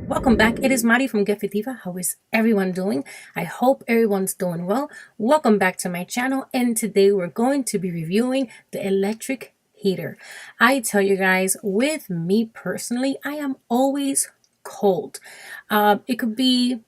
Welcome back. It is Mari from Get Fit Diva. How is everyone doing? I hope everyone's doing well. Welcome back to my channel, and today we're going to be reviewing the electric heater. I tell you guys, with me personally, I am always cold. It could be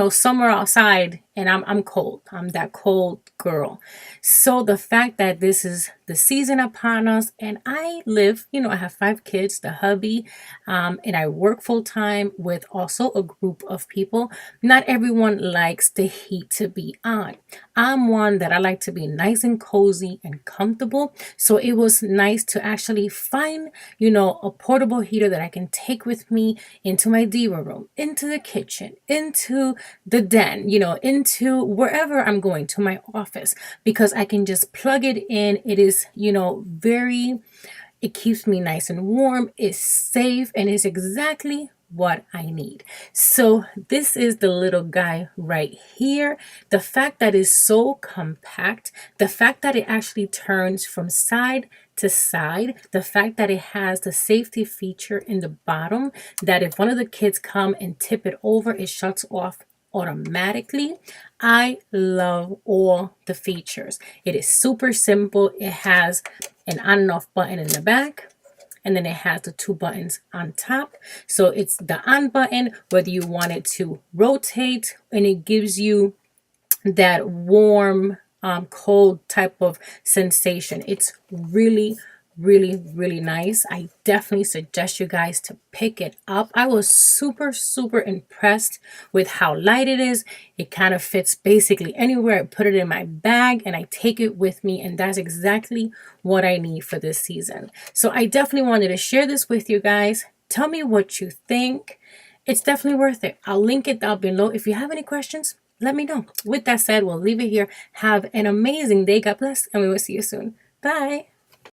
somewhere outside and I'm cold. I'm that cold girl. So the fact that this is the season upon us, and I live, I have 5 kids, the hubby, and I work full time with also a group of people. Not everyone likes the heat to be on. I'm one that I like to be nice and cozy and comfortable. So it was nice to actually find, a portable heater that I can take with me into my diva room, into the kitchen, into the den, into wherever I'm going, to my office, because I can just plug it in. It is, it keeps me nice and warm, it's safe, and it's exactly what I need. So this is the little guy right here. The fact that it's so compact, the fact that it actually turns from side to side, the fact that it has the safety feature in the bottom, that if one of the kids come and tip it over, it shuts off automatically. I love all the features. It is super simple. It has an on and off button in the back, and then it has the 2 buttons on top. So it's the on button, whether you want it to rotate, and it gives you that warm, cold type of sensation. It's really nice. I definitely suggest you guys to pick it up. I was super impressed with how light it is. It kind of fits basically anywhere. I put it in my bag and I take it with me, and that's exactly what I need for this season. So I definitely wanted to share this with you guys. Tell me what you think. It's definitely worth it. I'll link it down below. If you have any questions, let me know. With that said, we'll leave it here. Have an amazing day. God bless, and we will see you soon. Bye.